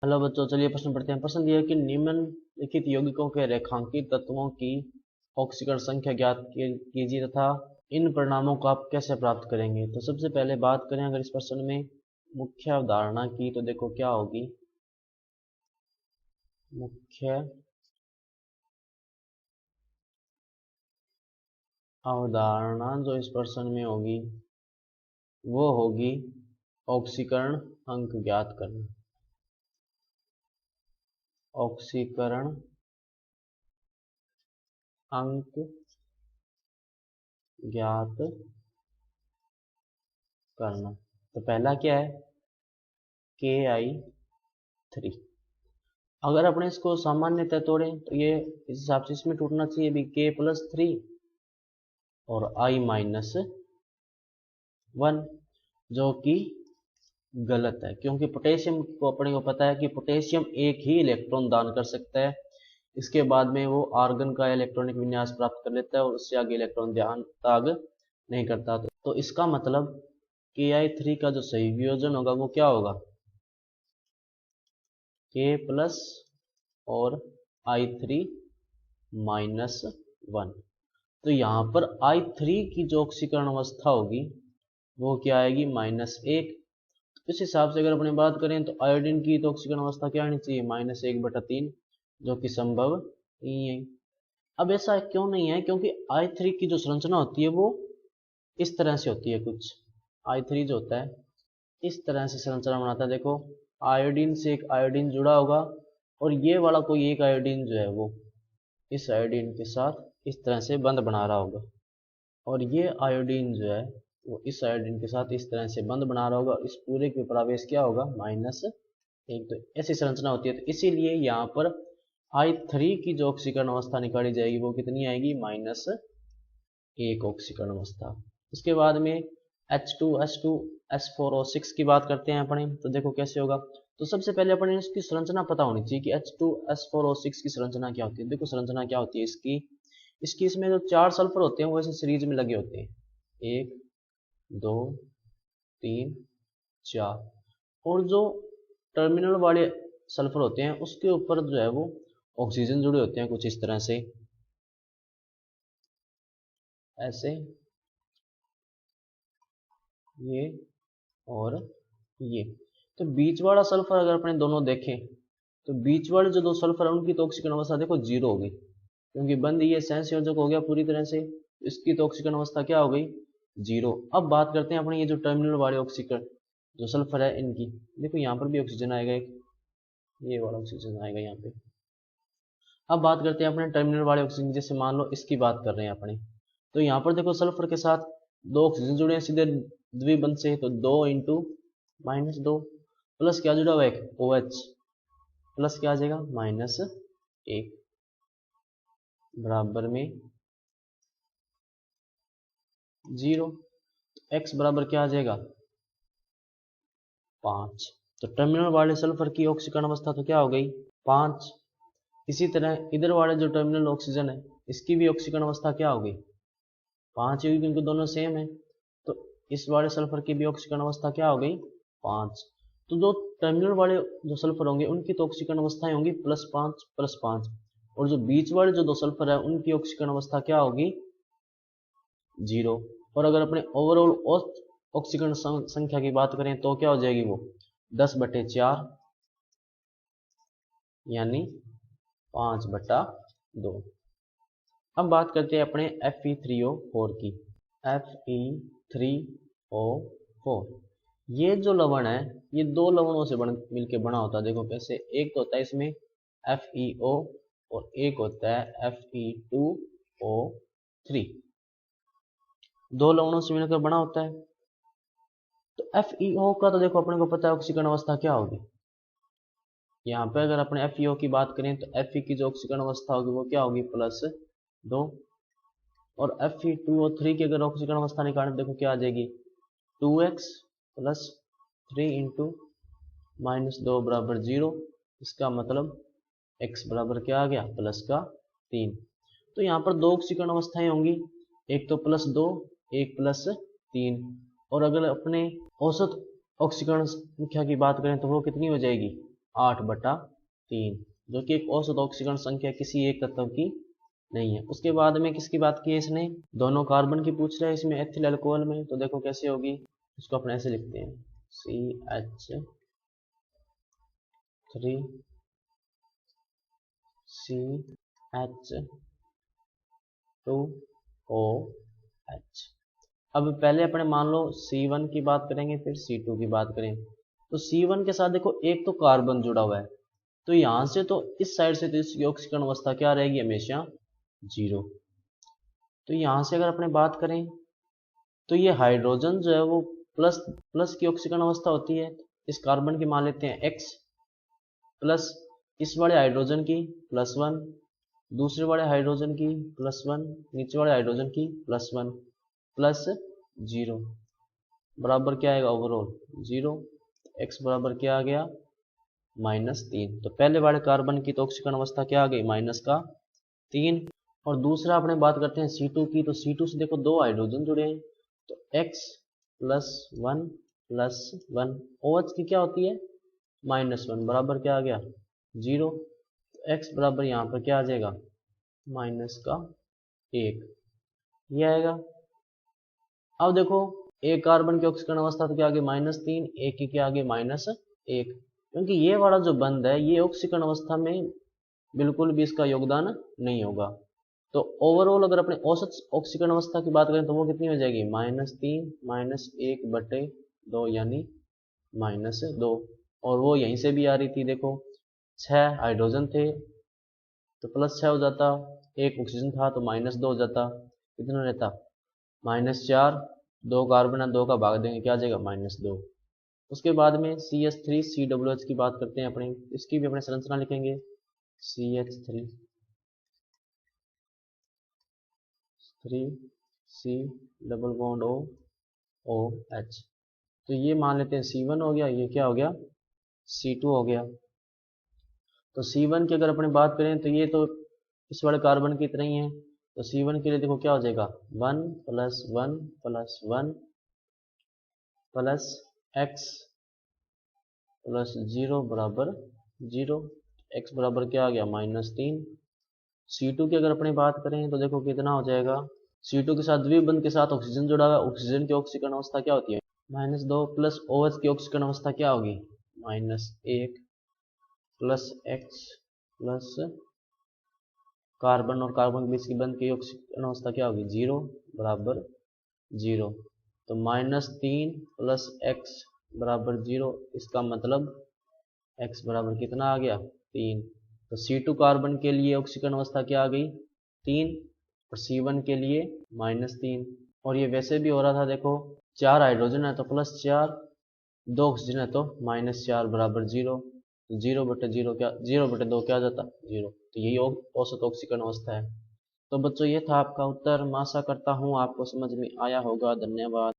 Hello बच्चों, चलिए प्रश्न पढ़ते हैं। प्रश्न दिया है कि निम्नलिखित यौगिकों के रेखांकित तत्वों की ऑक्सीकरण संख्या ज्ञात कीजिए तथा इन परिणामों को आप कैसे प्राप्त करेंगे। तो सबसे पहले बात करें अगर इस प्रश्न में मुख्य अवधारणा की, तो देखो क्या होगी। मुख्य अवधारणा जो इस प्रश्न में होगी वो होगी ऑक्सीकरण अंक ज्ञात करना। ऑक्सीकरण अंक ज्ञात करना। तो पहला क्या है, KI3। अगर अपने इसको सामान्यतः तोड़ें तो ये इस हिसाब से इसमें टूटना चाहिए भी K+3 और I-1, जो कि गलत है, क्योंकि पोटेशियम को अपने को पता है कि पोटेशियम एक ही इलेक्ट्रॉन दान कर सकता है। इसके बाद में वो आर्गन का इलेक्ट्रॉनिक विन्यास प्राप्त कर लेता है और उससे आगे इलेक्ट्रॉन त्याग नहीं करता। तो इसका मतलब KI3 का जो सही वियोजन होगा वो क्या होगा, K+ और I3-1। तो यहाँ पर I3 की जो ऑक्सीकरण अवस्था होगी वो क्या आएगी, -1। इस हिसाब से अगर अपने बात करें तो आयोडीन की तो ऑक्सीकरण अवस्था क्या आनी चाहिए, -1/3, जो कि संभव नहीं है। अब ऐसा क्यों नहीं है, क्योंकि I3 की जो संरचना होती है वो इस तरह से होती है। कुछ I3 जो होता है इस तरह से संरचना बनाता है। देखो, आयोडीन से एक आयोडीन जुड़ा होगा और ये वाला कोई एक आयोडीन जो है वो इस आयोडीन के साथ इस तरह से बंध बना रहा होगा, और ये आयोडीन जो है वो इस आयोडीन के साथ इस तरह से बंध बना रहा होगा। इस पूरे के प्रावेश क्या होगा, -1। तो ऐसी संरचना होती है। तो इसीलिए यहाँ पर I3 की जो ऑक्सीकरण अवस्था निकाली जाएगी वो कितनी आएगी, -1 ऑक्सीकरण अवस्था। उसके बाद में H2S2S4O6 की बात करते हैं अपने, तो देखो कैसे होगा। तो सबसे पहले अपने इसकी संरचना पता होनी चाहिए कि H2S4O6 की संरचना क्या होती है। देखो संरचना क्या होती है इसकी इसमें जो 4 सल्फर होते हैं वो ऐसे सीरीज में लगे होते हैं, 1 2 3 4। और जो टर्मिनल वाले सल्फर होते हैं उसके ऊपर जो है वो ऑक्सीजन जुड़े होते हैं कुछ इस तरह से, ऐसे, ये और ये। तो बीच वाला सल्फर अगर अपने दोनों देखें तो बीच वाले जो दो सल्फर है उनकी तो ऑक्सीकरण अवस्था देखो 0 होगी, क्योंकि बंद ये सहसंयोजक हो गया पूरी तरह से। इसकी तो ऑक्सीकरण अवस्था क्या हो गई, 0। अब बात करते हैं अपने ये जो टर्मिनल वाले ऑक्सीकरण जो सल्फर है इनकी। देखो यहाँ पर भी ऑक्सीजन आएगा एक, ये वाला ऑक्सीजन आएगा यहाँ पे। अब बात करते हैं अपने टर्मिनल वाले ऑक्सीजन, जैसे मान लो इसकी बात कर रहे हैं अपने। तो यहाँ पर देखो सल्फर के साथ 2 ऑक्सीजन जुड़े हैं सीधे द्विबंध से, तो 2 × -2 प्लस क्या जुड़ा हुआ है, एक OH, प्लस क्या आ जाएगा, -1 बराबर में 0। x बराबर क्या आ जाएगा, 5। तो टर्मिनल वाले सल्फर की ऑक्सीकरण अवस्था तो क्या हो गई, 5। इसी तरह इधर वाले जो टर्मिनल ऑक्सीजन है इसकी भी ऑक्सीकरण अवस्था क्या हो गई, 5 होगी, क्योंकि दोनों सेम है। तो इस वाले सल्फर की भी ऑक्सीकरण अवस्था क्या हो गई, 5। तो जो टर्मिनल वाले जो सल्फर होंगे उनकी तो ऑक्सीकरण अवस्थाएं होंगी +5 +5, और जो बीच वाले जो दो सल्फर है उनकी ऑक्सीकरण अवस्था क्या होगी, 0। और अगर अपने ओवरऑल ऑक्सीकरण संख्या की बात करें तो क्या हो जाएगी वो 10/4, यानी 5/2। अब बात करते हैं अपने Fe3O4 की। Fe3O4 ये जो लवण है ये 2 लवणों से मिलकर बना होता है। देखो कैसे, एक तो होता है इसमें FeO और एक होता है Fe2O3, 2 लवणों से मिलकर बना होता है। तो FeO का तो देखो अपने को पता है ऑक्सीकरण अवस्था क्या होगी। यहाँ पे अगर अपने FeO की बात करें तो Fe की जो ऑक्सीकरण अवस्था होगी वो क्या होगी, +2। और Fe2O3 की अगर ऑक्सीकरण अवस्था निकालें देखो क्या आ जाएगी, 2x + 3 × -2 बराबर 0। इसका मतलब x बराबर क्या आ गया, +3। तो यहाँ पर 2 ऑक्सीकरण अवस्थाएं होंगी, एक तो +2 एक +3। और अगर अपने औसत ऑक्सीकरण संख्या की बात करें तो वो कितनी हो जाएगी, 8/3, जो कि एक औसत ऑक्सीकरण संख्या किसी एक तत्व की नहीं है। उसके बाद में किसकी बात की है इसने, दोनों कार्बन की पूछ रहा है इसमें एथिल अल्कोहल में। तो देखो कैसे होगी, इसको अपने ऐसे लिखते हैं CH3CH2OH। अब पहले अपने मान लो C1 की बात करेंगे, फिर C2 की बात करें। तो C1 के साथ देखो एक तो कार्बन जुड़ा हुआ है, तो यहां से तो इस साइड से तो इसकी ऑक्सीकरण अवस्था क्या रहेगी, हमेशा 0। तो यहां से अगर अपने बात करें तो ये हाइड्रोजन जो है वो प्लस की ऑक्सीकरण अवस्था होती है। इस कार्बन की मान लेते हैं X, प्लस इस वाले हाइड्रोजन की +1, दूसरे वाले हाइड्रोजन की +1, नीचे वाले हाइड्रोजन की +1, +0 बराबर क्या आएगा, ओवरऑल 0। X बराबर क्या आ गया, -3। तो पहले वाले कार्बन की तो ऑक्सीकरण अवस्था क्या आ गई, -3। और दूसरा अपने बात करते हैं C2 की। तो C2 से देखो दो हाइड्रोजन जुड़े हैं, तो X +1 OH की क्या होती है, -1 बराबर क्या आ गया, 0। तो X बराबर यहाँ पर क्या आ जाएगा, -1 ये आएगा। अब देखो एक कार्बन की ऑक्सीकरण अवस्था तो क्या आ गई, -3, एक की क्या आ गई, -1, क्योंकि ये वाला जो बंध है ये ऑक्सीकरण अवस्था में बिल्कुल भी इसका योगदान नहीं होगा। तो ओवरऑल अगर अपने औसत ऑक्सीकरण अवस्था की बात करें तो वो कितनी हो जाएगी, -3 -1/2 यानी -2। और वो यहीं से भी आ रही थी, देखो 6 हाइड्रोजन थे तो +6 हो जाता, एक ऑक्सीजन था तो -2 हो जाता, कितना रहता, -4। 2 कार्बन है, 2 का भाग देंगे क्या आ जाएगा, -2। उसके बाद में CH3COOH की बात करते हैं अपने, इसकी भी अपने संरचना लिखेंगे, CH3 C double bond OH। तो ये मान लेते हैं C1 हो गया, ये क्या हो गया, C2 हो गया। तो C1 की अगर अपने बात करें तो ये तो इस वाले कार्बन की तरह ही है। तो C1 के लिए देखो क्या हो जाएगा, 1 + 1 + 1 + X + 0 बराबर 0। X बराबर क्या आ गया, -3। C2 की अगर अपने बात करें तो देखो कितना हो जाएगा, C2 के साथ द्विबंध के साथ ऑक्सीजन जुड़ा हुआ है, ऑक्सीजन की ऑक्सीकरण अवस्था क्या होती है, -2, प्लस OH की ऑक्सीकरण अवस्था क्या होगी, -1 प्लस X प्लस कार्बन और कार्बन के बीच की बंध की ऑक्सीकरण अवस्था क्या होगी, 0 बराबर 0। तो -3 + X बराबर 0, इसका मतलब X बराबर कितना आ गया, 3। तो C2 कार्बन के लिए ऑक्सीकरण अवस्था क्या आ गई, 3, और C1 के लिए -3। और ये वैसे भी हो रहा था, देखो 4 हाइड्रोजन है तो +4, 2 ऑक्सीजन है तो -4 बराबर 0। 0/0 क्या, 0/2 क्या जाता, 0। तो यही औसत ऑक्सीकरण अवस्था है। तो बच्चों ये था आपका उत्तर। मैं आशा करता हूँ आपको समझ में आया होगा। धन्यवाद।